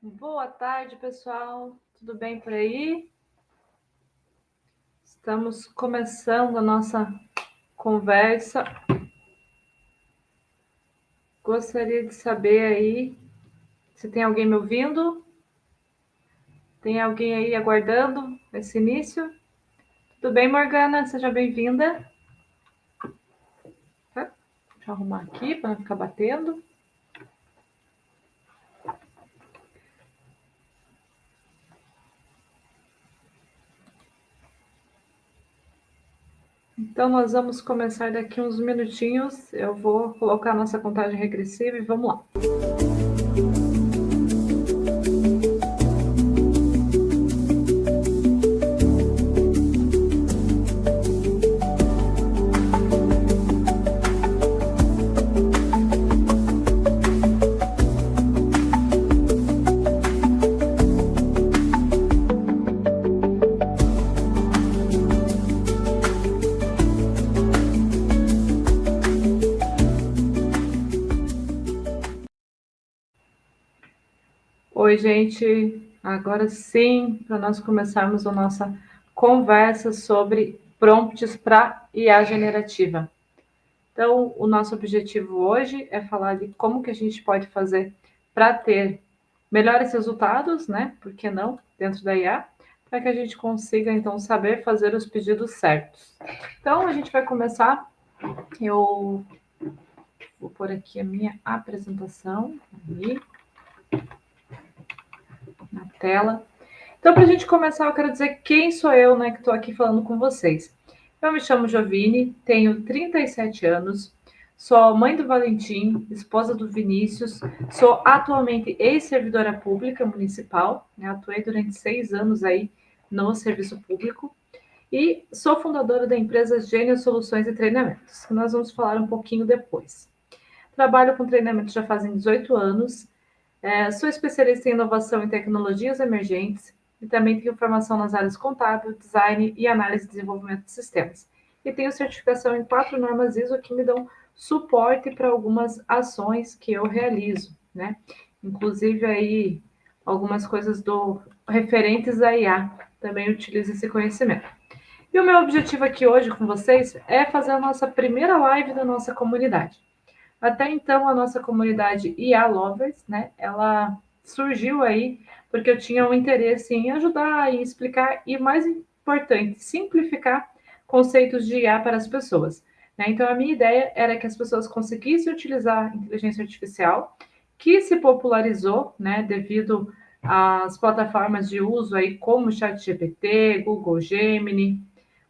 Boa tarde, pessoal. Tudo bem por aí? Estamos começando a nossa conversa. Gostaria de saber aí se tem alguém me ouvindo. Tem alguém aí aguardando esse início? Tudo bem, Morgana? Seja bem-vinda. Tá? Deixa eu arrumar aqui para não ficar batendo. Então, nós vamos começar daqui uns minutinhos. Eu vou colocar a nossa contagem regressiva e vamos lá. Oi, gente. Agora sim, para nós começarmos a nossa conversa sobre prompts para IA generativa. Então, o nosso objetivo hoje é falar de como que a gente pode fazer para ter melhores resultados, né? Por que não? Dentro da IA, para que a gente consiga, então, saber fazer os pedidos certos. Então, a gente vai começar. Eu vou pôr aqui a minha apresentação ali na tela. Então, para a gente começar, eu quero dizer quem sou eu, né, que estou aqui falando com vocês. Eu me chamo Jovine, tenho 37 anos, sou mãe do Valentim, esposa do Vinícius, sou atualmente ex-servidora pública municipal, né, atuei durante 6 anos aí no serviço público e sou fundadora da empresa Gênio Soluções e Treinamentos, que nós vamos falar um pouquinho depois. Trabalho com treinamento já fazem 18 anos, sou especialista em inovação e tecnologias emergentes e também tenho formação nas áreas contábil, design e análise e desenvolvimento de sistemas. E tenho certificação em 4 normas ISO que me dão suporte para algumas ações que eu realizo, né? Inclusive aí algumas coisas do referentes à IA, também utilizo esse conhecimento. E o meu objetivo aqui hoje com vocês é fazer a nossa primeira live da nossa comunidade. Até então, a nossa comunidade IA Lovers, né, ela surgiu aí porque eu tinha um interesse em ajudar e explicar, e mais importante, simplificar conceitos de IA para as pessoas. Né? Então, a minha ideia era que as pessoas conseguissem utilizar a inteligência artificial, que se popularizou, né, devido às plataformas de uso aí como ChatGPT, Google Gemini,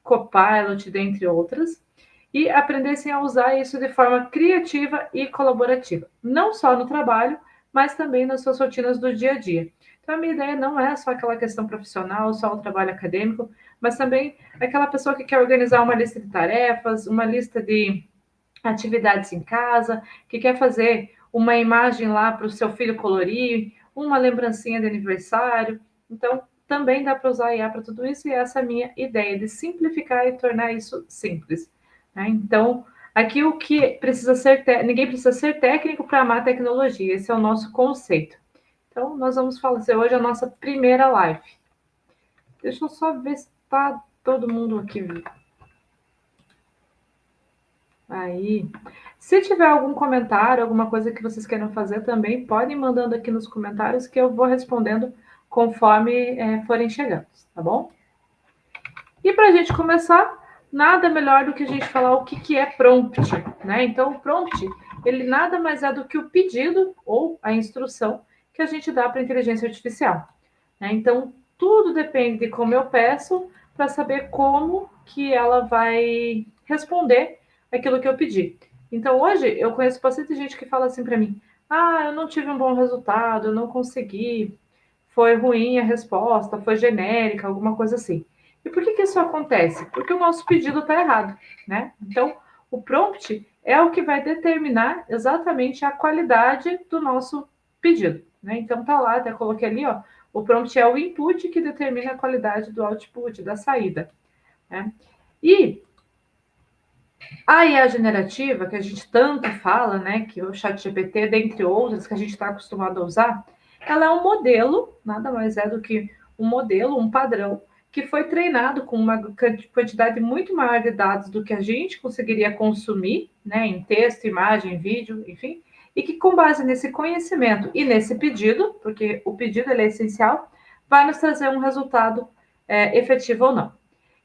Copilot, dentre outras, e aprendessem a usar isso de forma criativa e colaborativa, não só no trabalho, mas também nas suas rotinas do dia a dia. Então, a minha ideia não é só aquela questão profissional, só o trabalho acadêmico, mas também aquela pessoa que quer organizar uma lista de tarefas, uma lista de atividades em casa, que quer fazer uma imagem lá para o seu filho colorir, uma lembrancinha de aniversário. Então, também dá para usar a IA para tudo isso, e essa é a minha ideia de simplificar e tornar isso simples. Né? Então, aqui o que precisa ser, ninguém precisa ser técnico para amar a tecnologia, esse é o nosso conceito. Então, nós vamos fazer hoje a nossa primeira live. Deixa eu só ver se está todo mundo aqui. Aí, se tiver algum comentário, alguma coisa que vocês queiram fazer também, podem mandando aqui nos comentários que eu vou respondendo conforme forem chegando, tá bom? E para a gente começar, nada melhor do que a gente falar o que é prompt, né? Então, o prompt, ele nada mais é do que o pedido ou a instrução que a gente dá para a inteligência artificial. Né? Então, tudo depende de como eu peço para saber como que ela vai responder aquilo que eu pedi. Então, hoje, eu conheço bastante gente que fala assim para mim, eu não tive um bom resultado, eu não consegui, foi ruim a resposta, foi genérica, alguma coisa assim. E por que isso acontece? Porque o nosso pedido está errado, né? Então, o prompt é o que vai determinar exatamente a qualidade do nosso pedido, né? Então, tá lá, até coloquei ali, ó, o prompt é o input que determina a qualidade do output, da saída, né? E a IA generativa, que a gente tanto fala, né, que o ChatGPT, dentre outras, que a gente está acostumado a usar, ela é um modelo, nada mais é do que um modelo, um padrão, que foi treinado com uma quantidade muito maior de dados do que a gente conseguiria consumir, né, em texto, imagem, vídeo, enfim, e que com base nesse conhecimento e nesse pedido, porque o pedido é essencial, vai nos trazer um resultado efetivo ou não.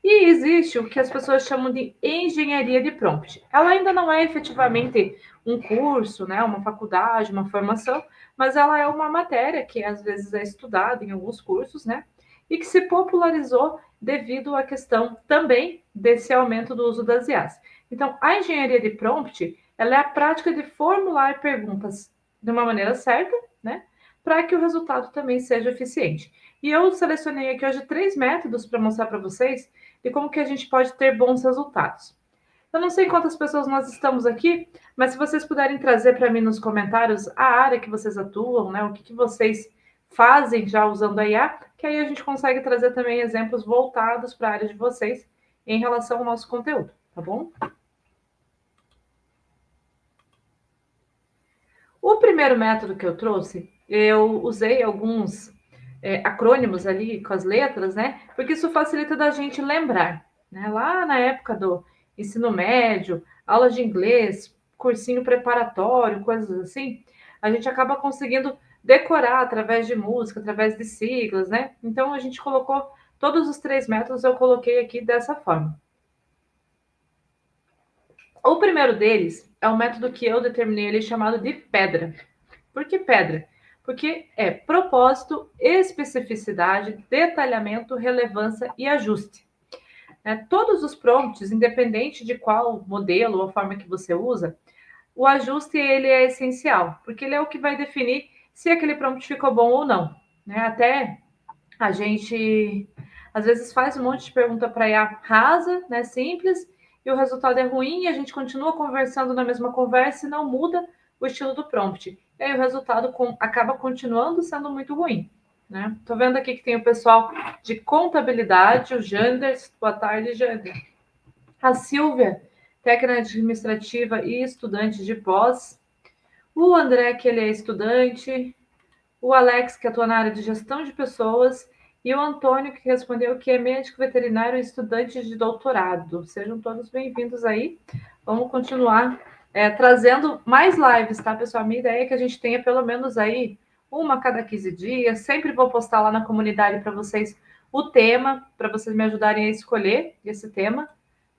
E existe o que as pessoas chamam de engenharia de prompt. Ela ainda não é efetivamente um curso, né, uma faculdade, uma formação, mas ela é uma matéria que às vezes é estudada em alguns cursos, né, e que se popularizou devido à questão também desse aumento do uso das IAs. Então, a engenharia de prompt, ela é a prática de formular perguntas de uma maneira certa, né, para que o resultado também seja eficiente. E eu selecionei aqui hoje 3 métodos para mostrar para vocês de como que a gente pode ter bons resultados. Eu não sei quantas pessoas nós estamos aqui, mas se vocês puderem trazer para mim nos comentários a área que vocês atuam, né? O que vocês fazem já usando a IA, que aí a gente consegue trazer também exemplos voltados para a área de vocês em relação ao nosso conteúdo, tá bom? O primeiro método que eu trouxe, eu usei alguns acrônimos ali com as letras, né? Porque isso facilita da gente lembrar, né? Lá na época do ensino médio, aula de inglês, cursinho preparatório, coisas assim, a gente acaba conseguindo decorar através de música, através de siglas, né? Então a gente colocou todos os 3 métodos, eu coloquei aqui dessa forma. O primeiro deles é um método que eu determinei ele chamado de pedra. Por que pedra? Porque é propósito, especificidade, detalhamento, relevância e ajuste. Todos os prompts, independente de qual modelo ou forma que você usa, o ajuste ele é essencial, porque ele é o que vai definir se aquele prompt ficou bom ou não. Até a gente às vezes faz um monte de pergunta para IA rasa, né, simples, e o resultado é ruim, e a gente continua conversando na mesma conversa e não muda o estilo do prompt. E aí o resultado acaba continuando sendo muito ruim. Né? Tô vendo aqui que tem o pessoal de contabilidade, o Janders. Boa tarde, Jander. A Silvia, técnica administrativa e estudante de pós. O André, que ele é estudante, o Alex, que atua na área de gestão de pessoas, e o Antônio, que respondeu que é médico veterinário e estudante de doutorado. Sejam todos bem-vindos aí. Vamos continuar trazendo mais lives, tá, pessoal? A minha ideia é que a gente tenha pelo menos aí uma a cada 15 dias. Sempre vou postar lá na comunidade para vocês o tema, para vocês me ajudarem a escolher esse tema.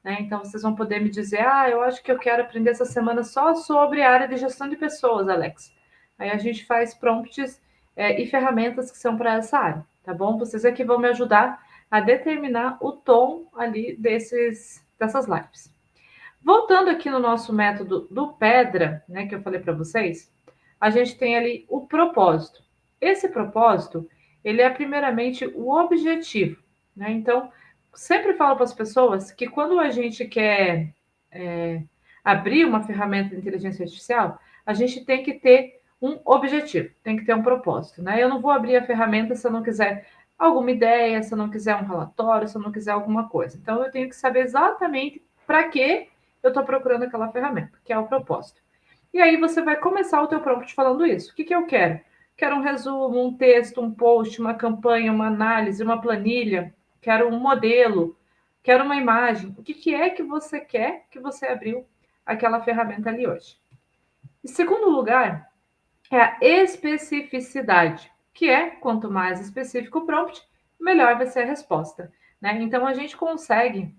Né? Então, vocês vão poder me dizer, eu acho que eu quero aprender essa semana só sobre a área de gestão de pessoas, Alex. Aí a gente faz prompts e ferramentas que são para essa área, tá bom? Vocês aqui vão me ajudar a determinar o tom ali dessas lives. Voltando aqui no nosso método do Pedra, né, que eu falei para vocês, a gente tem ali o propósito. Esse propósito, ele é primeiramente o objetivo, né? Então, sempre falo para as pessoas que quando a gente quer abrir uma ferramenta de inteligência artificial, a gente tem que ter um objetivo, tem que ter um propósito, né? Eu não vou abrir a ferramenta se eu não quiser alguma ideia, se eu não quiser um relatório, se eu não quiser alguma coisa. Então, eu tenho que saber exatamente para que eu estou procurando aquela ferramenta, que é o propósito. E aí você vai começar o teu prompt falando isso. O que eu quero? Quero um resumo, um texto, um post, uma campanha, uma análise, uma planilha. Quero um modelo. Quero uma imagem. O que é que você quer que você abriu aquela ferramenta ali hoje? Em segundo lugar, é a especificidade, que é quanto mais específico o prompt, melhor vai ser a resposta. Né? Então a gente consegue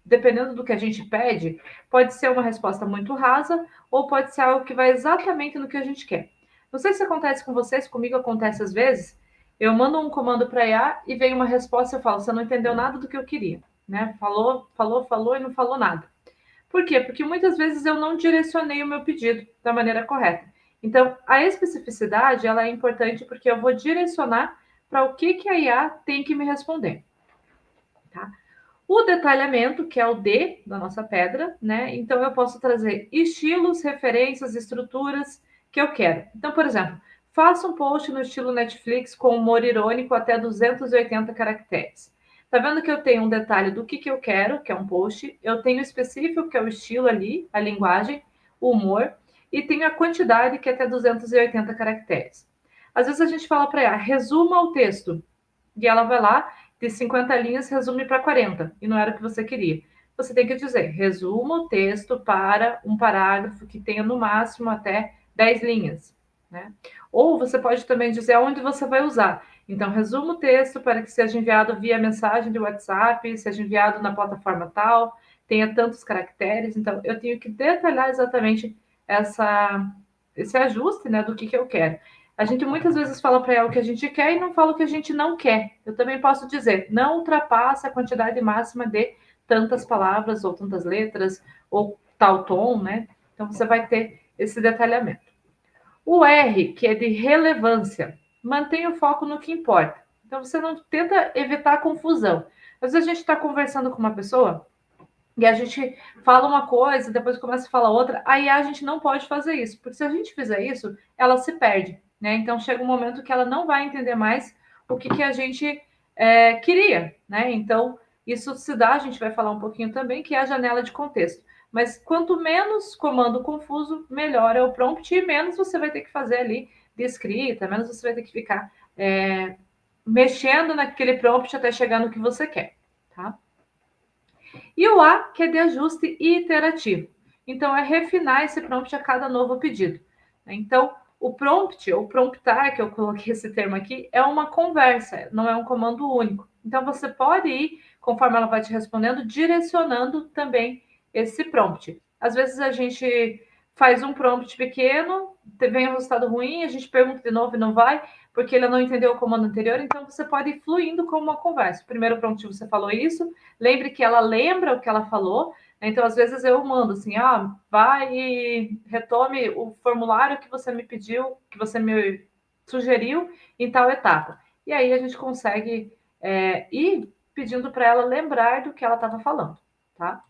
dependendo do que a gente pede, pode ser uma resposta muito rasa ou pode ser algo que vai exatamente no que a gente quer. Não sei se acontece com vocês, comigo acontece às vezes. Eu mando um comando para IA e vem uma resposta e eu falo, você não entendeu nada do que eu queria. Né? Falou e não falou nada. Por quê? Porque muitas vezes eu não direcionei o meu pedido da maneira correta. Então, a especificidade ela é importante porque eu vou direcionar para o que a IA tem que me responder. Tá? O detalhamento, que é o D da nossa pedra, né? Então eu posso trazer estilos, referências, estruturas que eu quero. Então, por exemplo, faça um post no estilo Netflix com humor irônico até 280 caracteres. Tá vendo que eu tenho um detalhe do que eu quero, que é um post, eu tenho o específico, que é o estilo ali, a linguagem, o humor, e tenho a quantidade, que é até 280 caracteres. Às vezes a gente fala para ela, resuma o texto. E ela vai lá, de 50 linhas, resume para 40. E não era o que você queria. Você tem que dizer, resuma o texto para um parágrafo que tenha no máximo até 10 linhas. Né? Ou você pode também dizer onde você vai usar. Então, resuma o texto para que seja enviado via mensagem de WhatsApp, seja enviado na plataforma tal, tenha tantos caracteres. Então, eu tenho que detalhar exatamente esse ajuste, né, do que eu quero. A gente muitas vezes fala para ela o que a gente quer e não fala o que a gente não quer. Eu também posso dizer, não ultrapasse a quantidade máxima de tantas palavras ou tantas letras ou tal tom, né? Então você vai ter esse detalhamento. O R, que é de relevância, mantém o foco no que importa. Então você não tenta evitar a confusão. Às vezes a gente está conversando com uma pessoa e a gente fala uma coisa, depois começa a falar outra, aí a gente não pode fazer isso, porque se a gente fizer isso, ela se perde, né? Então chega um momento que ela não vai entender mais o que a gente queria, né? Então isso se dá, a gente vai falar um pouquinho também, que é a janela de contexto. Mas quanto menos comando confuso, melhor é o prompt e menos você vai ter que fazer ali de escrita, menos você vai ter que ficar mexendo naquele prompt até chegar no que você quer, tá? E o A, que é de ajuste iterativo. Então, é refinar esse prompt a cada novo pedido. Então, o prompt, ou promptar, que eu coloquei esse termo aqui, é uma conversa, não é um comando único. Então, você pode ir, conforme ela vai te respondendo, direcionando também esse prompt. Às vezes a gente faz um prompt pequeno, vem um resultado ruim, a gente pergunta de novo e não vai, porque ele não entendeu o comando anterior, então você pode ir fluindo como uma conversa. Primeiro prompt você falou isso, lembre que ela lembra o que ela falou, né? Então às vezes eu mando assim, vai e retome o formulário que você me pediu, que você me sugeriu em tal etapa. E aí a gente consegue ir pedindo para ela lembrar do que ela estava falando, tá?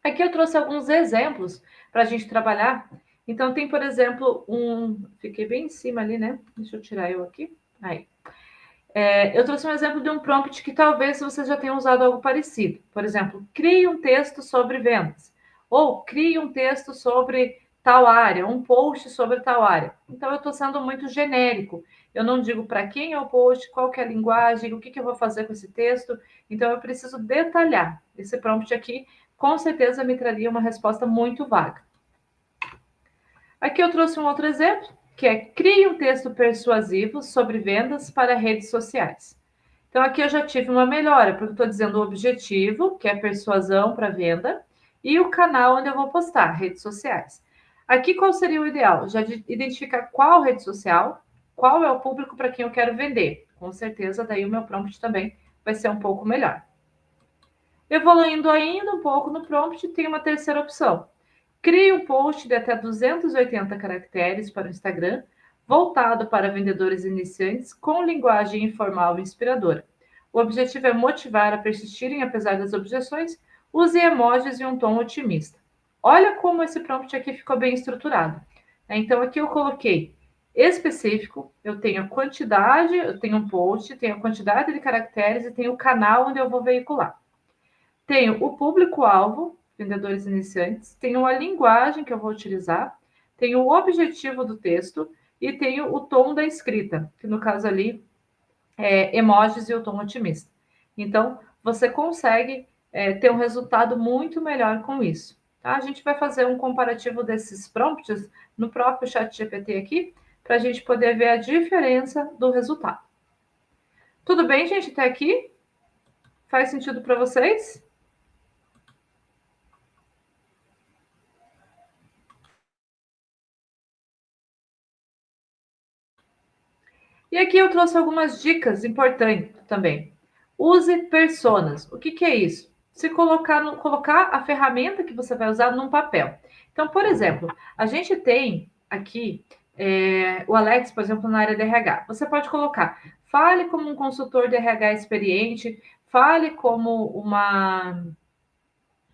Aqui eu trouxe alguns exemplos para a gente trabalhar. Então, tem, por exemplo, Fiquei bem em cima ali, né? Deixa eu tirar eu aqui. Aí. Eu trouxe um exemplo de um prompt que talvez você já tenha usado algo parecido. Por exemplo, crie um texto sobre vendas. Ou crie um texto sobre tal área, um post sobre tal área. Então, eu estou sendo muito genérico. Eu não digo para quem é o post, qual que é a linguagem, o que eu vou fazer com esse texto. Então, eu preciso detalhar. Esse prompt aqui, com certeza, me traria uma resposta muito vaga. Aqui eu trouxe um outro exemplo, que é crie um texto persuasivo sobre vendas para redes sociais. Então, aqui eu já tive uma melhora, porque estou dizendo o objetivo, que é persuasão para venda, e o canal onde eu vou postar, redes sociais. Aqui, qual seria o ideal? Já identificar qual rede social, qual é o público para quem eu quero vender. Com certeza, daí o meu prompt também vai ser um pouco melhor. Evoluindo ainda um pouco no prompt, tem uma terceira opção. Crie um post de até 280 caracteres para o Instagram, voltado para vendedores iniciantes, com linguagem informal e inspiradora. O objetivo é motivar a persistirem apesar das objeções. Use emojis e um tom otimista. Olha como esse prompt aqui ficou bem estruturado. Então, aqui eu coloquei específico, eu tenho a quantidade, eu tenho um post, tenho a quantidade de caracteres e tenho o canal onde eu vou veicular. Tenho o público-alvo, vendedores iniciantes, tenho a linguagem que eu vou utilizar, tenho o objetivo do texto e tenho o tom da escrita, que no caso ali é emojis e o tom otimista. Então, você consegue ter um resultado muito melhor com isso. Tá? A gente vai fazer um comparativo desses prompts no próprio chat GPT aqui, para a gente poder ver a diferença do resultado. Tudo bem, gente, até aqui? Faz sentido para vocês? E aqui eu trouxe algumas dicas importantes também. Use personas. O que é isso? Se colocar a ferramenta que você vai usar num papel. Então, por exemplo, a gente tem aqui o Alex, por exemplo, na área de RH. Você pode colocar, fale como um consultor de RH experiente, fale como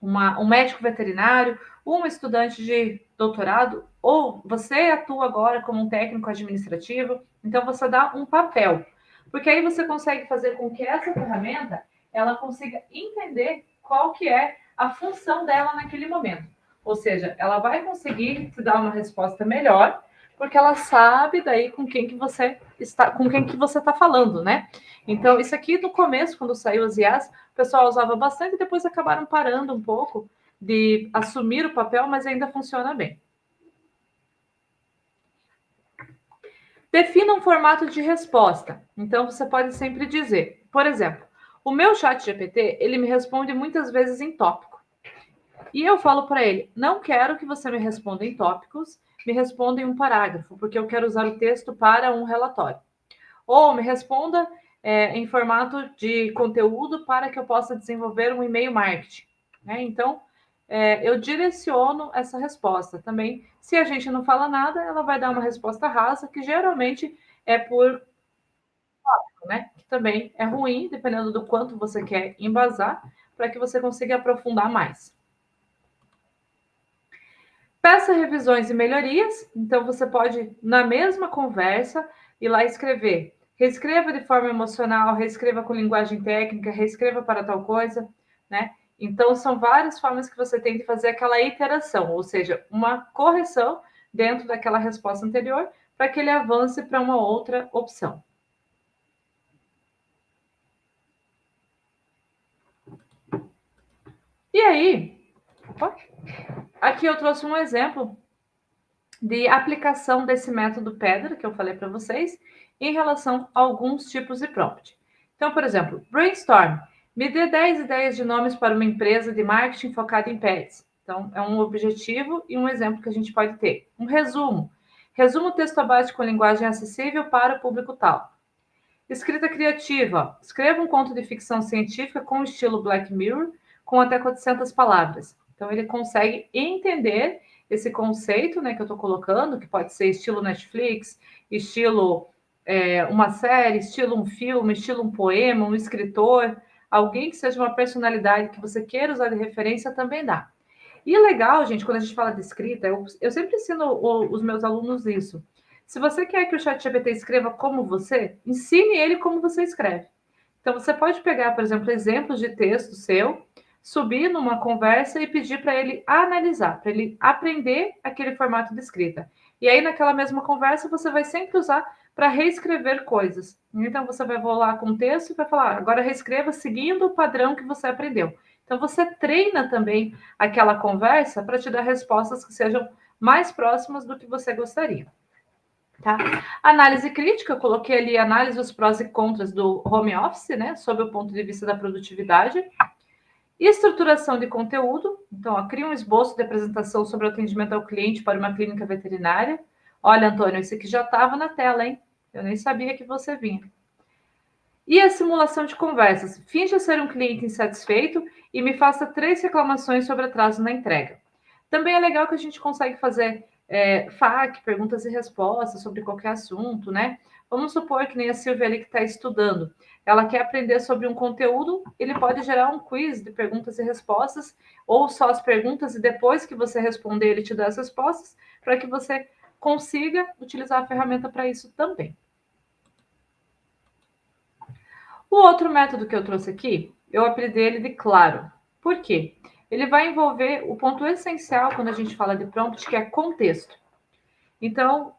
um médico veterinário, um estudante de doutorado, ou você atua agora como um técnico administrativo, então você dá um papel, porque aí você consegue fazer com que essa ferramenta ela consiga entender qual que é a função dela naquele momento. Ou seja, ela vai conseguir te dar uma resposta melhor, porque ela sabe daí com quem que você está falando, né? Então, isso aqui no começo, quando saiu as IAs, o pessoal usava bastante e depois acabaram parando um pouco de assumir o papel, mas ainda funciona bem. Defina um formato de resposta. Então, você pode sempre dizer, por exemplo, o meu chat GPT, ele me responde muitas vezes em tópico. E eu falo para ele, não quero que você me responda em tópicos, me responda em um parágrafo, porque eu quero usar o texto para um relatório. Ou me responda em formato de conteúdo para que eu possa desenvolver um e-mail marketing. Né? Então, eu direciono essa resposta também. Se a gente não fala nada, ela vai dar uma resposta rasa, que geralmente é por, né? Que também é ruim, dependendo do quanto você quer embasar, para que você consiga aprofundar mais. Peça revisões e melhorias, então você pode, na mesma conversa, ir lá escrever. Reescreva de forma emocional, reescreva com linguagem técnica, reescreva para tal coisa, né? Então, são várias formas que você tem de fazer aquela iteração, ou seja, uma correção dentro daquela resposta anterior, para que ele avance para uma outra opção. E aí, aqui eu trouxe um exemplo de aplicação desse método Pedra, que eu falei para vocês, em relação a alguns tipos de prompt. Então, por exemplo, brainstorm. Me dê 10 ideias de nomes para uma empresa de marketing focada em pets. Então, é um objetivo e um exemplo que a gente pode ter. Um resumo. Resumo o texto abaixo com linguagem acessível para o público tal. Escrita criativa. Escreva um conto de ficção científica com estilo Black Mirror, com até 400 palavras. Então, ele consegue entender esse conceito, né, que eu estou colocando, que pode ser estilo Netflix, estilo uma série, estilo um filme, estilo um poema, um escritor, alguém que seja uma personalidade que você queira usar de referência também dá. E é legal, gente, quando a gente fala de escrita, eu sempre ensino os meus alunos isso. Se você quer que o ChatGPT escreva como você, ensine ele como você escreve. Então, você pode pegar, por exemplo, exemplos de texto seu, subir numa conversa e pedir para ele analisar, para ele aprender aquele formato de escrita. E aí, naquela mesma conversa, você vai sempre usar para reescrever coisas. Então, você vai voar com o texto e vai falar, agora reescreva seguindo o padrão que você aprendeu. Então, você treina também aquela conversa para te dar respostas que sejam mais próximas do que você gostaria. Tá? Análise crítica, eu coloquei ali análise dos prós e contras do home office, né, sob o ponto de vista da produtividade. E estruturação de conteúdo, então, ó, cria um esboço de apresentação sobre o atendimento ao cliente para uma clínica veterinária. Olha, Antônio, esse aqui já estava na tela, hein? Eu nem sabia que você vinha. E a simulação de conversas. Finja ser um cliente insatisfeito e me faça 3 reclamações sobre atraso na entrega. Também é legal que a gente consegue fazer FAQ, perguntas e respostas sobre qualquer assunto, né? Vamos supor que nem a Silvia ali que está estudando. Ela quer aprender sobre um conteúdo, ele pode gerar um quiz de perguntas e respostas, ou só as perguntas, e depois que você responder, ele te dá as respostas, para que você consiga utilizar a ferramenta para isso também. O outro método que eu trouxe aqui, eu apelidei ele de claro. Por quê? Ele vai envolver o ponto essencial quando a gente fala de prompt, que é contexto. Então,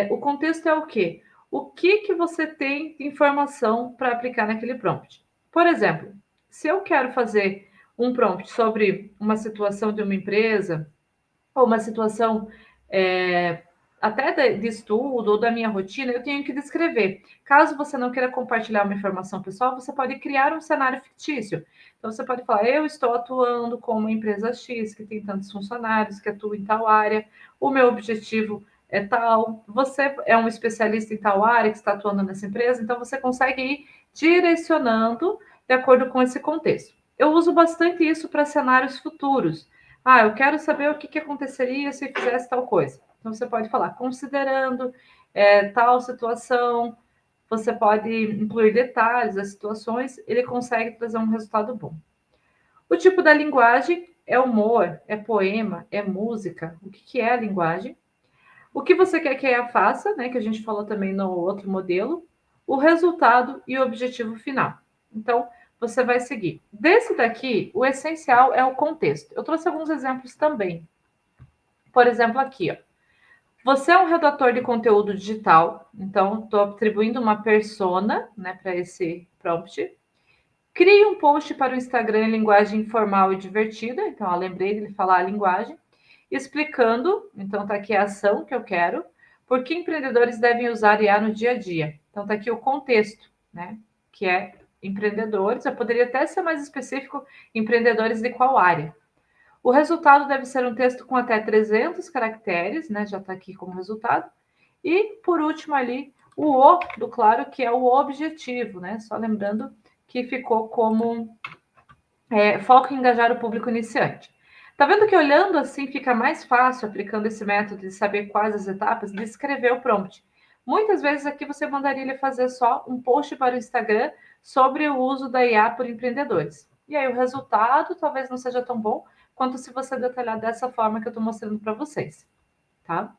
o contexto é o quê? O que você tem de informação para aplicar naquele prompt? Por exemplo, se eu quero fazer um prompt sobre uma situação de uma empresa, ou uma situação até de estudo ou da minha rotina, eu tenho que descrever. Caso você não queira compartilhar uma informação pessoal, você pode criar um cenário fictício. Então, você pode falar: eu estou atuando com uma empresa X, que tem tantos funcionários, que atua em tal área, o meu objetivo é tal, você é um especialista em tal área que está atuando nessa empresa, então você consegue ir direcionando de acordo com esse contexto. Eu uso bastante isso para cenários futuros. Ah, eu quero saber o que aconteceria se fizesse tal coisa. Então, você pode falar, considerando tal situação, você pode incluir detalhes das situações, ele consegue trazer um resultado bom. O tipo da linguagem é humor, é poema, é música. O que é a linguagem? O que você quer que ela faça, né? Que a gente falou também no outro modelo. O resultado e o objetivo final. Então, você vai seguir. Desse daqui, o essencial é o contexto. Eu trouxe alguns exemplos também. Por exemplo, aqui, ó. Você é um redator de conteúdo digital, então estou atribuindo uma persona, né, para esse prompt. Crie um post para o Instagram em linguagem informal e divertida, então ó, lembrei de falar a linguagem, explicando, então está aqui a ação que eu quero, por que empreendedores devem usar IA no dia a dia. Então está aqui o contexto, né, que é empreendedores, eu poderia até ser mais específico, empreendedores de qual área. O resultado deve ser um texto com até 300 caracteres, né? Já está aqui como resultado. E, por último, ali, o O do claro, que é o objetivo, né? Só lembrando que ficou como foco em engajar o público iniciante. Tá vendo que olhando assim fica mais fácil, aplicando esse método de saber quais as etapas, de escrever o prompt. Muitas vezes aqui você mandaria ele fazer só um post para o Instagram sobre o uso da IA por empreendedores. E aí o resultado talvez não seja tão bom quanto se você detalhar dessa forma que eu estou mostrando para vocês, tá?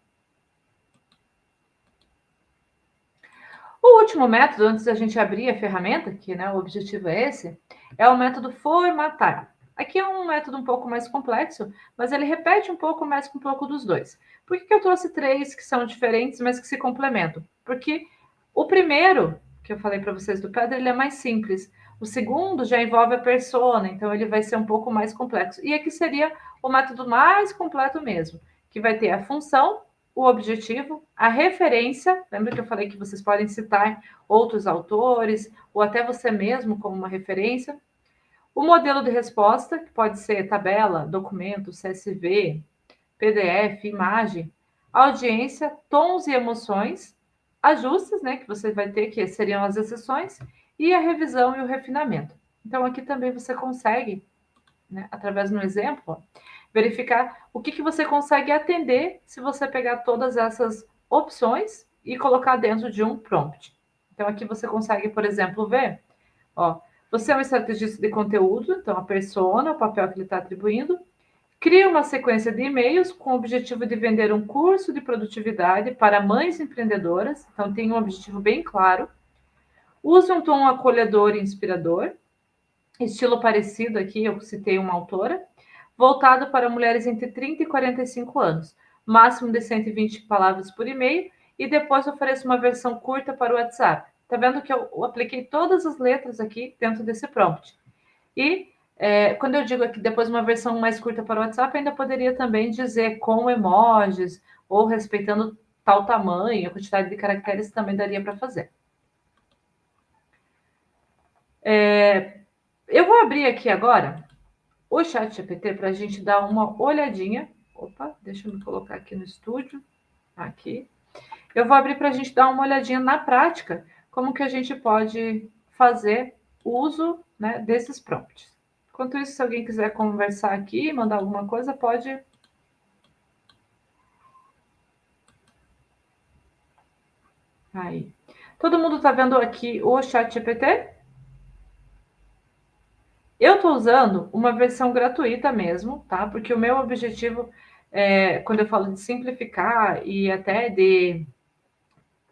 O último método, antes da gente abrir a ferramenta, que né, o objetivo é esse, é o método formatar. Aqui é um método um pouco mais complexo, mas ele repete um pouco mais com um pouco dos dois. Por que eu trouxe três que são diferentes, mas que se complementam? Porque o primeiro, que eu falei para vocês do Pedro, ele é mais simples. O segundo já envolve a persona, então ele vai ser um pouco mais complexo. E aqui seria o método mais completo mesmo, que vai ter a função, o objetivo, a referência. Lembra que eu falei que vocês podem citar outros autores ou até você mesmo como uma referência? O modelo de resposta, que pode ser tabela, documento, CSV, PDF, imagem, audiência, tons e emoções, ajustes, né, que você vai ter, que seriam as exceções, e a revisão e o refinamento. Então, aqui também você consegue, né, através de um exemplo, ó, verificar o que você consegue atender se você pegar todas essas opções e colocar dentro de um prompt. Então, aqui você consegue, por exemplo, ver, ó, você é um estrategista de conteúdo, então a persona, o papel que ele está atribuindo, cria uma sequência de e-mails com o objetivo de vender um curso de produtividade para mães empreendedoras, então tem um objetivo bem claro. Use um tom acolhedor e inspirador, estilo parecido aqui, eu citei uma autora, voltado para mulheres entre 30 e 45 anos, máximo de 120 palavras por e-mail, e depois ofereço uma versão curta para o WhatsApp. Tá vendo que eu apliquei todas as letras aqui dentro desse prompt. E quando eu digo aqui depois uma versão mais curta para o WhatsApp, ainda poderia também dizer com emojis ou respeitando tal tamanho, a quantidade de caracteres também daria para fazer. Eu vou abrir aqui agora o chat GPT para a gente dar uma olhadinha. Opa, deixa eu me colocar aqui no estúdio. Aqui. Eu vou abrir para a gente dar uma olhadinha na prática, como que a gente pode fazer uso, né, desses prompts. Enquanto isso, se alguém quiser conversar aqui, mandar alguma coisa, pode. Aí. Todo mundo está vendo aqui o chat GPT? Eu estou usando uma versão gratuita mesmo, tá? Porque o meu objetivo, quando eu falo de simplificar e até de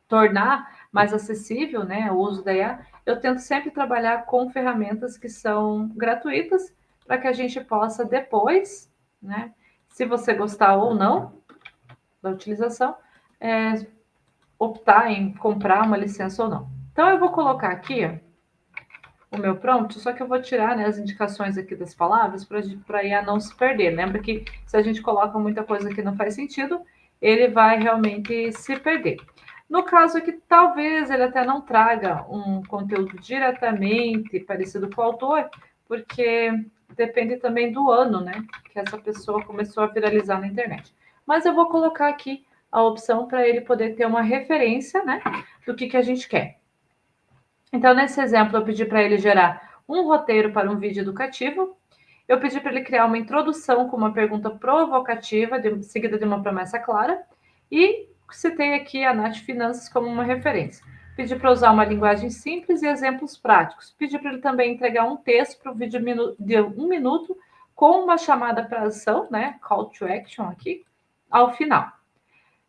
tornar mais acessível, né, o uso da IA, eu tento sempre trabalhar com ferramentas que são gratuitas para que a gente possa depois, né, se você gostar ou não da utilização, é, optar em comprar uma licença ou não. Então eu vou colocar aqui ó, o meu prompt, só que eu vou tirar né, as indicações aqui das palavras para a IA não se perder. Lembra que se a gente coloca muita coisa que não faz sentido, ele vai realmente se perder. No caso aqui, talvez ele até não traga um conteúdo diretamente parecido com o autor, porque depende também do ano, né? Que essa pessoa começou a viralizar na internet. Mas eu vou colocar aqui a opção para ele poder ter uma referência, né? Do que a gente quer. Então, nesse exemplo, eu pedi para ele gerar um roteiro para um vídeo educativo. Eu pedi para ele criar uma introdução com uma pergunta provocativa, seguida de uma promessa clara. E citei aqui a Nath Finanças como uma referência. Pedi para usar uma linguagem simples e exemplos práticos. Pedi para ele também entregar um texto para o vídeo de 1 minuto com uma chamada para ação, né? Call to action aqui, ao final.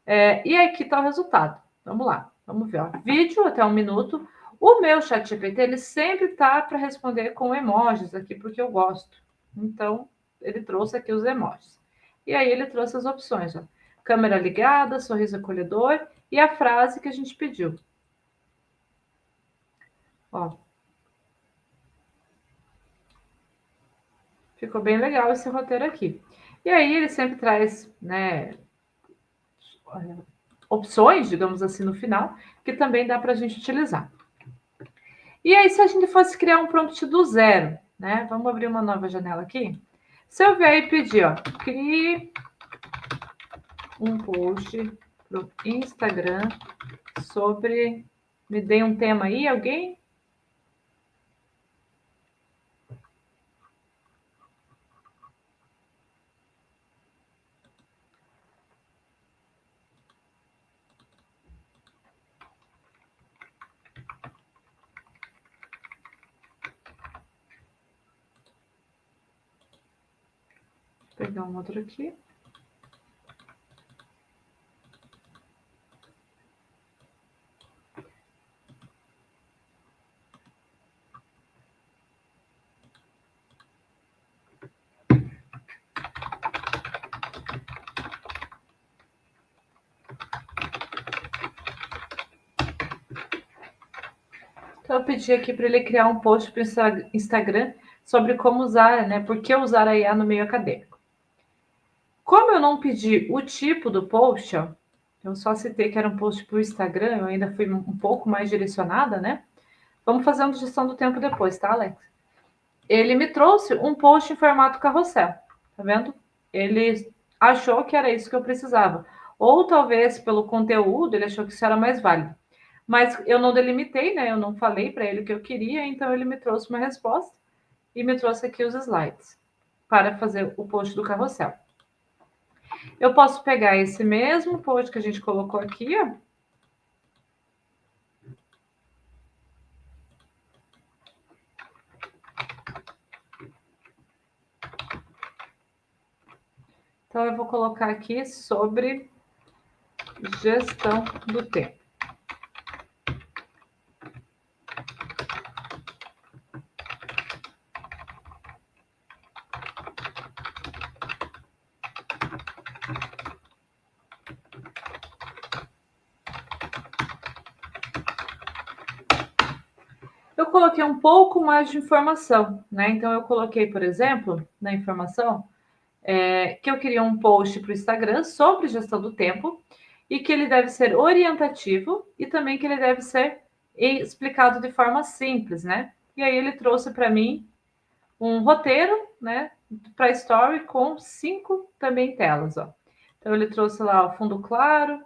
E aqui está o resultado. Vamos lá, vamos ver. Ó. Vídeo até 1 minuto. O meu chat GPT, ele sempre tá para responder com emojis aqui, porque eu gosto. Então, ele trouxe aqui os emojis. E aí ele trouxe as opções. Ó. câmera ligada, sorriso acolhedor e a frase que a gente pediu. Ó, ficou bem legal esse roteiro aqui. E aí ele sempre traz, né, opções, digamos assim, no final, que também dá para a gente utilizar. E aí, se a gente fosse criar um prompt do zero, né? Vamos abrir uma nova janela aqui. Se eu vier e pedir, ó, crie um post pro Instagram sobre. Me dê um tema aí, alguém? Vou pegar um outro aqui. Então, eu pedi aqui para ele criar um post para o Instagram sobre como usar, né? Por que usar a IA no meio acadêmico. Como eu não pedi o tipo do post, ó, eu só citei que era um post para o Instagram, eu ainda fui um pouco mais direcionada, né? Vamos fazer uma gestão do tempo depois, tá, Alex? Ele me trouxe um post em formato carrossel, tá vendo? Ele achou que era isso que eu precisava. Ou talvez pelo conteúdo, ele achou que isso era mais válido. Mas eu não delimitei, né? Eu não falei para ele o que eu queria, então ele me trouxe uma resposta e me trouxe aqui os slides para fazer o post do carrossel. Eu posso pegar esse mesmo post que a gente colocou aqui, ó. Então, eu vou colocar aqui sobre gestão do tempo. Eu coloquei um pouco mais de informação, né? Então, eu coloquei, por exemplo, na informação, que eu queria um post para o Instagram sobre gestão do tempo e que ele deve ser orientativo e também que ele deve ser explicado de forma simples, né? E aí ele trouxe para mim um roteiro, né, para story com 5 também telas, ó. Então ele trouxe lá o fundo claro,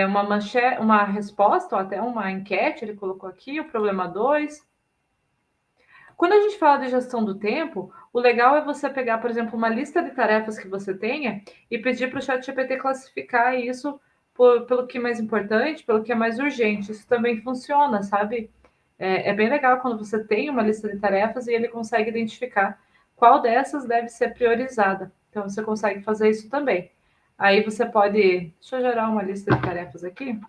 uma manchete, uma resposta, ou até uma enquete, ele colocou aqui, o problema 2. Quando a gente fala de gestão do tempo, o legal é você pegar, por exemplo, uma lista de tarefas que você tenha e pedir para o ChatGPT classificar isso pelo que é mais importante, pelo que é mais urgente. Isso também funciona, sabe? É bem legal quando você tem uma lista de tarefas e ele consegue identificar qual dessas deve ser priorizada. Então, você consegue fazer isso também. Aí você pode. Deixa eu gerar uma lista de tarefas aqui.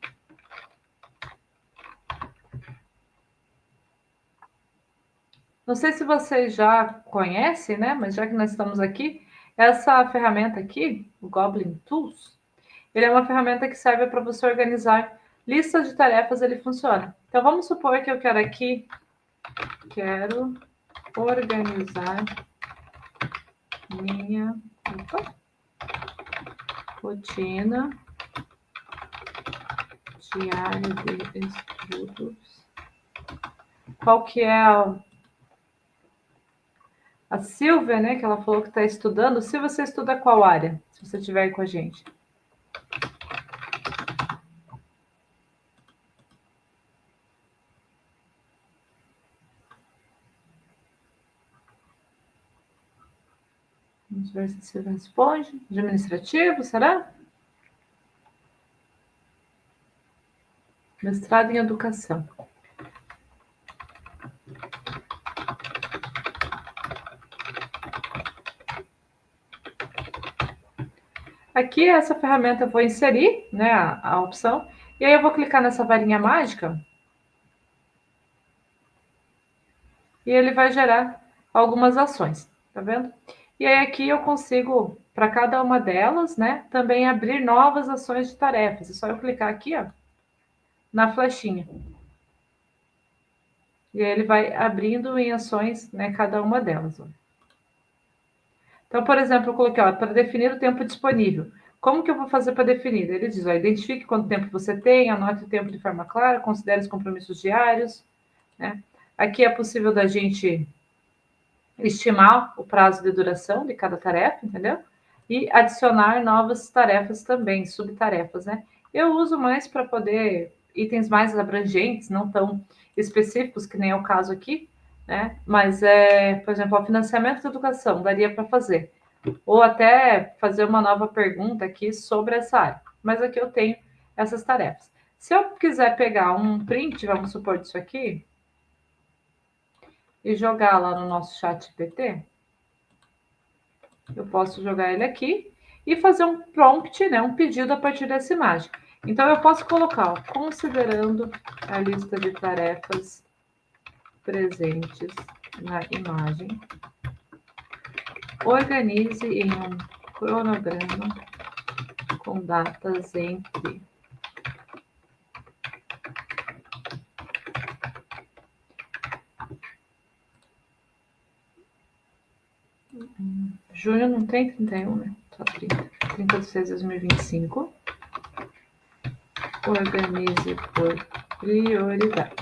Não sei se vocês já conhecem, né? Mas já que nós estamos aqui, essa ferramenta aqui, o Goblin Tools, ele é uma ferramenta que serve para você organizar listas de tarefas, ele funciona. Então vamos supor que eu quero aqui, quero organizar minha rotina diária de estudos. Qual que é a Silvia, né? Que ela falou que está estudando. Se você estuda qual área? Se você estiver aí com a gente. Vamos ver se você responde. Administrativo, será? Mestrado em educação. Aqui, essa ferramenta eu vou inserir, né, a opção. E aí eu vou clicar nessa varinha mágica. E ele vai gerar algumas ações, tá vendo? E aí aqui eu consigo, para cada uma delas, né, também abrir novas ações de tarefas. É só eu clicar aqui, ó, na flechinha. E aí ele vai abrindo em ações, né, cada uma delas. Ó. Então, por exemplo, eu coloquei, ó, para definir o tempo disponível. Como que eu vou fazer para definir? Ele diz, ó, identifique quanto tempo você tem, anote o tempo de forma clara, considere os compromissos diários, né? Aqui é possível da gente estimar o prazo de duração de cada tarefa, entendeu? E adicionar novas tarefas também, subtarefas, né? Eu uso mais para poder itens mais abrangentes, não tão específicos, que nem é o caso aqui, né? Mas, por exemplo, o financiamento da educação, daria para fazer. Ou até fazer uma nova pergunta aqui sobre essa área. Mas aqui eu tenho essas tarefas. Se eu quiser pegar um print, vamos supor, disso aqui, e jogar lá no nosso chat GPT, eu posso jogar ele aqui e fazer um prompt, né, um pedido a partir dessa imagem. Então, eu posso colocar, ó, considerando a lista de tarefas presentes na imagem, organize em um cronograma com datas entre junho, não tem 31, né? Só 30. 30 de 6 de 2025. Organize por prioridade.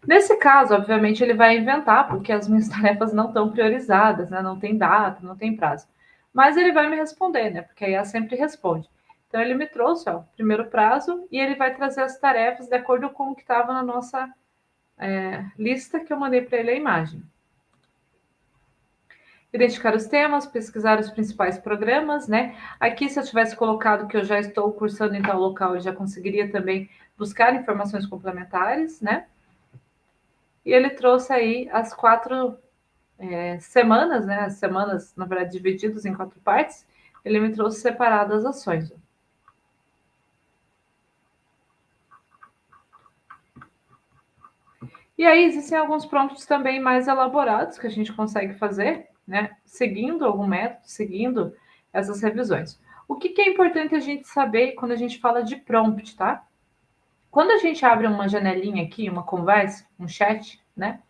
Nesse caso, obviamente, ele vai inventar, porque as minhas tarefas não estão priorizadas, né? Não tem data, não tem prazo. Mas ele vai me responder, né? Porque a IA sempre responde. Então, ele me trouxe, ó, primeiro prazo, e ele vai trazer as tarefas de acordo com o que estava na nossa lista que eu mandei para ele a imagem. Identificar os temas, pesquisar os principais programas, né? Aqui, se eu tivesse colocado que eu já estou cursando em tal local, eu já conseguiria também buscar informações complementares, né? E ele trouxe aí as 4 semanas, né? As semanas, na verdade, divididas em 4 partes. Ele me trouxe separadas as ações. E aí existem alguns prompts também mais elaborados que a gente consegue fazer, né? Seguindo algum método, seguindo essas revisões. O que é importante a gente saber quando a gente fala de prompt, tá? Quando a gente abre uma janelinha aqui, uma conversa, um chat, né?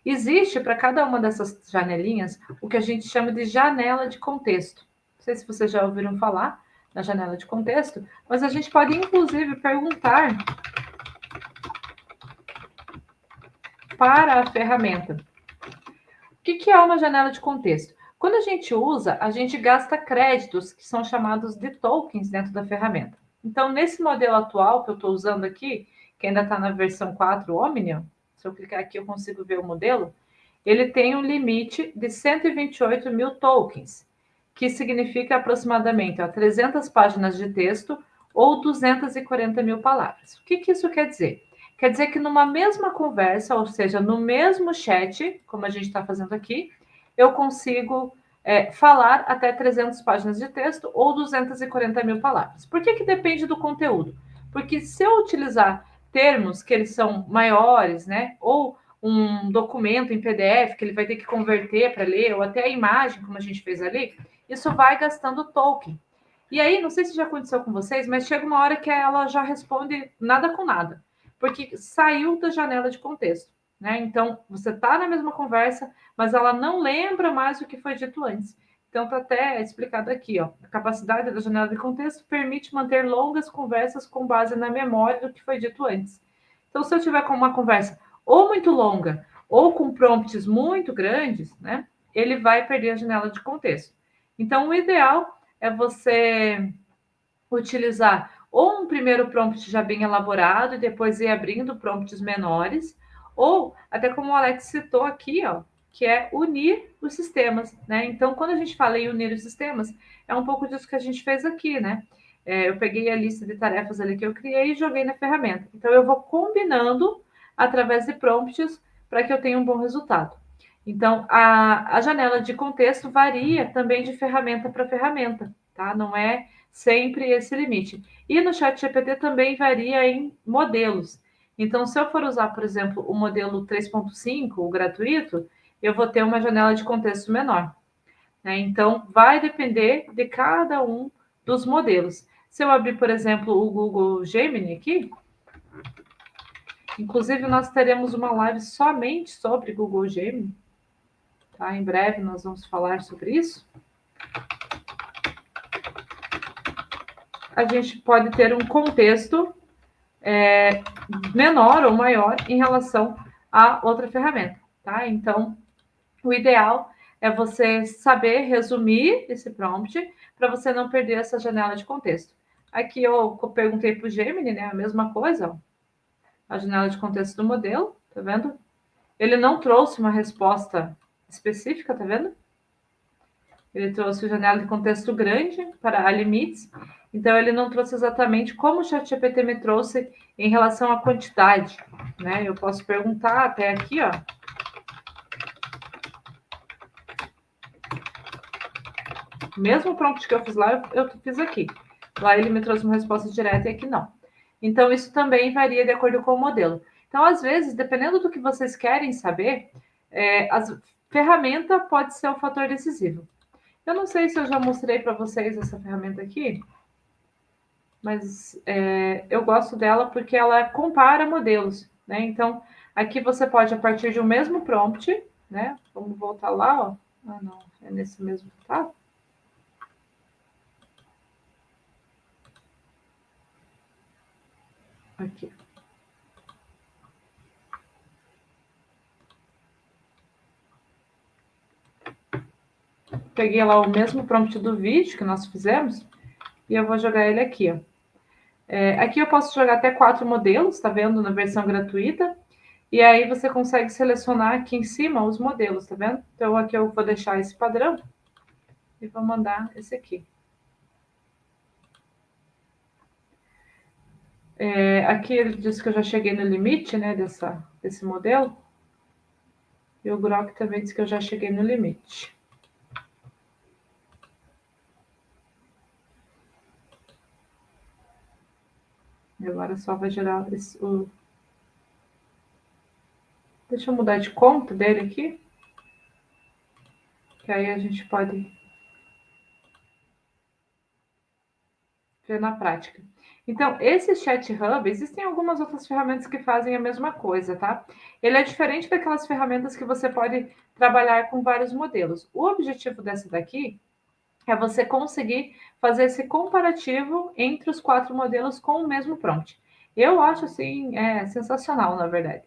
Existe para cada uma dessas janelinhas o que a gente chama de janela de contexto. Não sei se vocês já ouviram falar na janela de contexto, mas a gente pode inclusive perguntar para a ferramenta. O que é uma janela de contexto? Quando a gente usa, a gente gasta créditos, que são chamados de tokens dentro da ferramenta. Então, nesse modelo atual que eu estou usando aqui, que ainda está na versão 4 Omnium, se eu clicar aqui eu consigo ver o modelo, ele tem um limite de 128 mil tokens, que significa aproximadamente 300 páginas de texto ou 240 mil palavras. O que isso quer dizer? Quer dizer que numa mesma conversa, ou seja, no mesmo chat, como a gente está fazendo aqui, eu consigo falar até 300 páginas de texto ou 240 mil palavras. Por que depende do conteúdo? Porque se eu utilizar termos que eles são maiores, né, ou um documento em PDF que ele vai ter que converter para ler, ou até a imagem, como a gente fez ali, isso vai gastando token. E aí, não sei se já aconteceu com vocês, mas chega uma hora que ela já responde nada com nada, porque saiu da janela de contexto. Né? Então, você está na mesma conversa, mas ela não lembra mais o que foi dito antes. Então, está até explicado aqui, ó. A capacidade da janela de contexto permite manter longas conversas com base na memória do que foi dito antes. Então, se eu tiver com uma conversa ou muito longa ou com prompts muito grandes, né, ele vai perder a janela de contexto. Então, o ideal é você utilizar ou um primeiro prompt já bem elaborado e depois ir abrindo prompts menores, ou até como o Alex citou aqui, ó, que é unir os sistemas, né? Então, quando a gente fala em unir os sistemas, é um pouco disso que a gente fez aqui, né? Eu peguei a lista de tarefas ali que eu criei e joguei na ferramenta. Então, eu vou combinando através de prompts para que eu tenha um bom resultado. Então, a janela de contexto varia também de ferramenta para ferramenta, tá? Não é sempre esse limite. E no chat GPT também varia em modelos. Então, se eu for usar, por exemplo, o modelo 3.5, o gratuito, eu vou ter uma janela de contexto menor. né? Então, vai depender de cada um dos modelos. Se eu abrir, por exemplo, o Google Gemini aqui, inclusive nós teremos uma live somente sobre Google Gemini, tá? Em breve nós vamos falar sobre isso. A gente pode ter um contexto menor ou maior em relação a outra ferramenta, tá? Então, o ideal é você saber resumir esse prompt para você não perder essa janela de contexto. Aqui eu perguntei para o Gemini, né? A mesma coisa, ó, a janela de contexto do modelo, tá vendo? Ele não trouxe uma resposta específica, tá vendo? Ele trouxe janela de contexto grande para limites, então ele não trouxe exatamente como o ChatGPT me trouxe em relação à quantidade, né? Eu posso perguntar até aqui, ó. O mesmo prompt que eu fiz lá, eu fiz aqui. Lá ele me trouxe uma resposta direta e aqui não. Então, isso também varia de acordo com o modelo. Então, às vezes, dependendo do que vocês querem saber, a ferramenta pode ser um fator decisivo. Eu não sei se eu já mostrei para vocês essa ferramenta aqui, mas eu gosto dela porque ela compara modelos, né? Então, aqui você pode, a partir de um mesmo prompt, né? Vamos voltar lá, ó. Ah, não, é nesse mesmo, tá? Aqui. Peguei lá o mesmo prompt do vídeo que nós fizemos e eu vou jogar ele aqui, ó. Aqui eu posso jogar até 4 modelos, tá vendo? Na versão gratuita. E aí você consegue selecionar aqui em cima os modelos, tá vendo? Então aqui eu vou deixar esse padrão e vou mandar esse aqui. Aqui ele diz que eu já cheguei no limite, né, desse modelo. E o Grok também diz que eu já cheguei no limite. E agora só vai gerar o... Deixa eu mudar de conta dele aqui. Que aí a gente pode ver na prática. Então, esse Chat Hub, existem algumas outras ferramentas que fazem a mesma coisa, tá? Ele é diferente daquelas ferramentas que você pode trabalhar com vários modelos. O objetivo dessa daqui é você conseguir fazer esse comparativo entre os 4 modelos com o mesmo prompt. Eu acho assim sensacional, na verdade.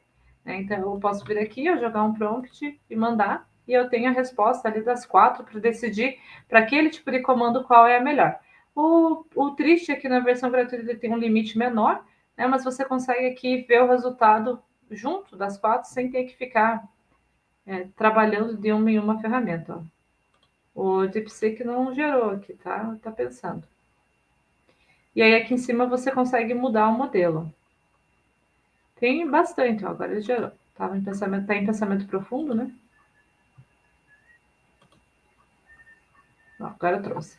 Então eu posso vir aqui, eu jogar um prompt e mandar, e eu tenho a resposta ali das 4 para decidir para aquele tipo de comando qual é a melhor. O triste é que na versão gratuita ele tem um limite menor, né, mas você consegue aqui ver o resultado junto das 4 sem ter que ficar trabalhando de uma em uma ferramenta. Ó. O DeepSeek não gerou aqui, tá? Tá pensando. E aí aqui em cima você consegue mudar o modelo. Tem bastante, ó, agora ele gerou. Tava em pensamento, tá em pensamento profundo, né? Ó, agora eu trouxe.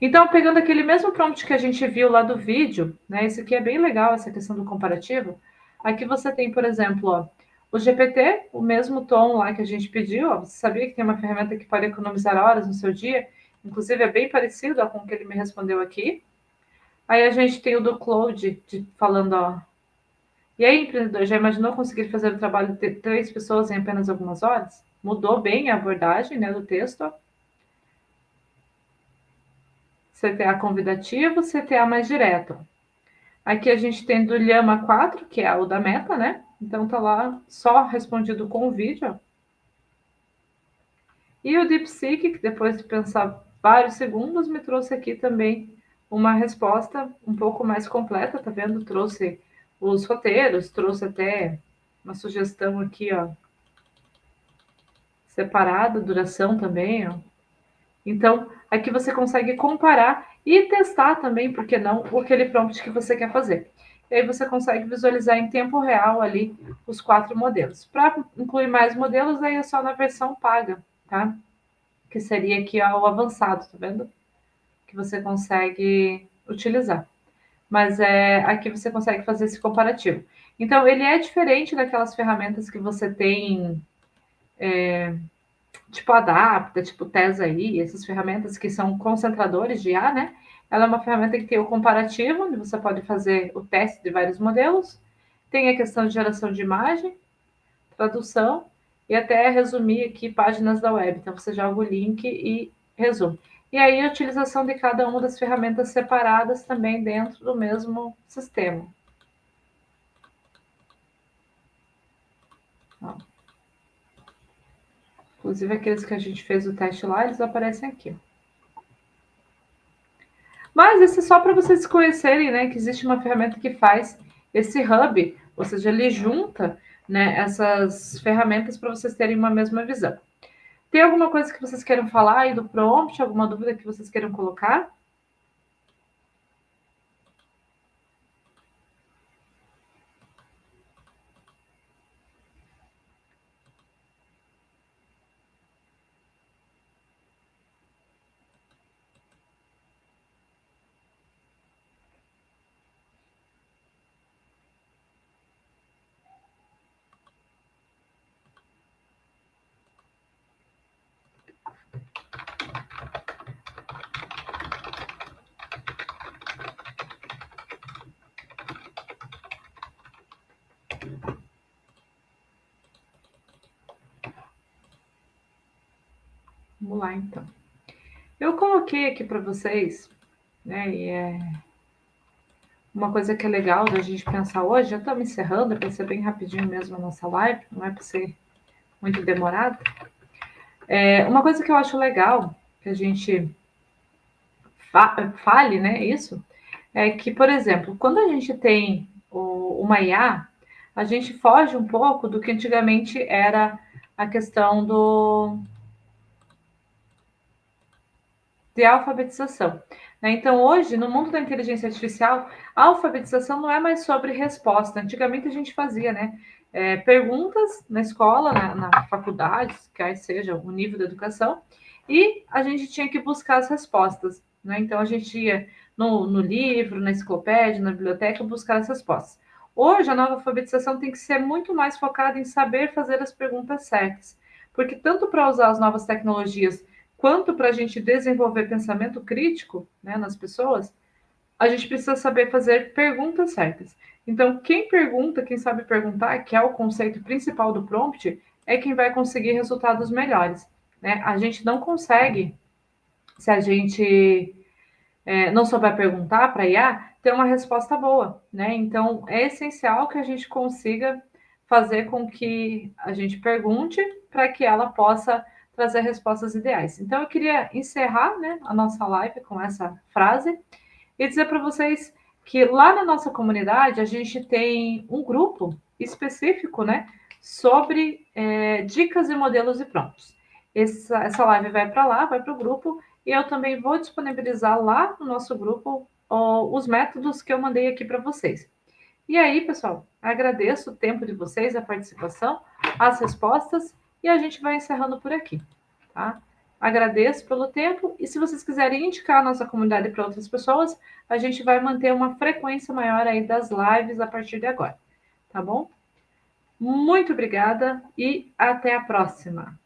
Então, pegando aquele mesmo prompt que a gente viu lá do vídeo, né? Esse aqui é bem legal, essa questão do comparativo. Aqui você tem, por exemplo, ó, o GPT, o mesmo tom lá que a gente pediu. Ó, você sabia que tem uma ferramenta que pode economizar horas no seu dia? Inclusive, é bem parecido ó, com o que ele me respondeu aqui. Aí a gente tem o do Claude falando, ó. E aí, empreendedor, já imaginou conseguir fazer o trabalho de 3 pessoas em apenas algumas horas? Mudou bem a abordagem, né, do texto. Ó. CTA convidativo, CTA mais direto. Aqui a gente tem do Llama 4, que é o da Meta, né? Então tá lá só respondido com o vídeo. Ó. E o DeepSeek, que depois de pensar vários segundos, me trouxe aqui também uma resposta um pouco mais completa, tá vendo? Trouxe os roteiros, trouxe até uma sugestão aqui, ó, separada, duração também, ó. Então, aqui você consegue comparar e testar também, por que não, aquele prompt que você quer fazer. E aí você consegue visualizar em tempo real ali os 4 modelos. Para incluir mais modelos, aí é só na versão paga, tá? Que seria aqui ó, o avançado, tá vendo? Que você consegue utilizar. Mas aqui você consegue fazer esse comparativo. Então, ele é diferente daquelas ferramentas que você tem tipo Adapta, tipo Tesa.ai, essas ferramentas que são concentradores de IA, né? Ela é uma ferramenta que tem o comparativo, onde você pode fazer o teste de vários modelos. Tem a questão de geração de imagem, tradução e até resumir aqui páginas da web. Então, você joga o link e resume. E aí, a utilização de cada uma das ferramentas separadas também dentro do mesmo sistema. Ó. Inclusive, aqueles que a gente fez o teste lá, eles aparecem aqui. Mas isso é só para vocês conhecerem, né, que existe uma ferramenta que faz esse hub, ou seja, ele junta, né, essas ferramentas para vocês terem uma mesma visão. Tem alguma coisa que vocês queiram falar aí do prompt? Alguma dúvida que vocês queiram colocar? Vamos lá, então. Eu coloquei aqui para vocês, né, e é uma coisa que é legal da gente pensar hoje, já estamos encerrando, para ser bem rapidinho mesmo a nossa live, não é para ser muito demorado. Uma coisa que eu acho legal que a gente fale, né, isso, é que, por exemplo, quando a gente tem uma IA, a gente foge um pouco do que antigamente era a questão de alfabetização. Né? Então, hoje, no mundo da inteligência artificial, a alfabetização não é mais sobre resposta. Antigamente a gente fazia, né? Perguntas na escola, na faculdade, quer seja o nível da educação, e a gente tinha que buscar as respostas. Né? Então, a gente ia no livro, na enciclopédia, na biblioteca, buscar as respostas. Hoje, a nova alfabetização tem que ser muito mais focada em saber fazer as perguntas certas. Porque tanto para usar as novas tecnologias quanto para a gente desenvolver pensamento crítico, né, nas pessoas, a gente precisa saber fazer perguntas certas. Então, quem pergunta, quem sabe perguntar, que é o conceito principal do prompt, é quem vai conseguir resultados melhores. Né? A gente não consegue, se a gente não souber perguntar para a IA, ter uma resposta boa. Né? Então, é essencial que a gente consiga fazer com que a gente pergunte para que ela possa trazer respostas ideais. Então, eu queria encerrar, né, a nossa live com essa frase e dizer para vocês que lá na nossa comunidade a gente tem um grupo específico, né, sobre dicas e modelos e prompts. Essa live vai para lá, vai para o grupo, e eu também vou disponibilizar lá no nosso grupo os métodos que eu mandei aqui para vocês. E aí, pessoal, agradeço o tempo de vocês, a participação, as respostas, e a gente vai encerrando por aqui, tá? Agradeço pelo tempo, e se vocês quiserem indicar a nossa comunidade para outras pessoas, a gente vai manter uma frequência maior aí das lives a partir de agora, tá bom? Muito obrigada e até a próxima!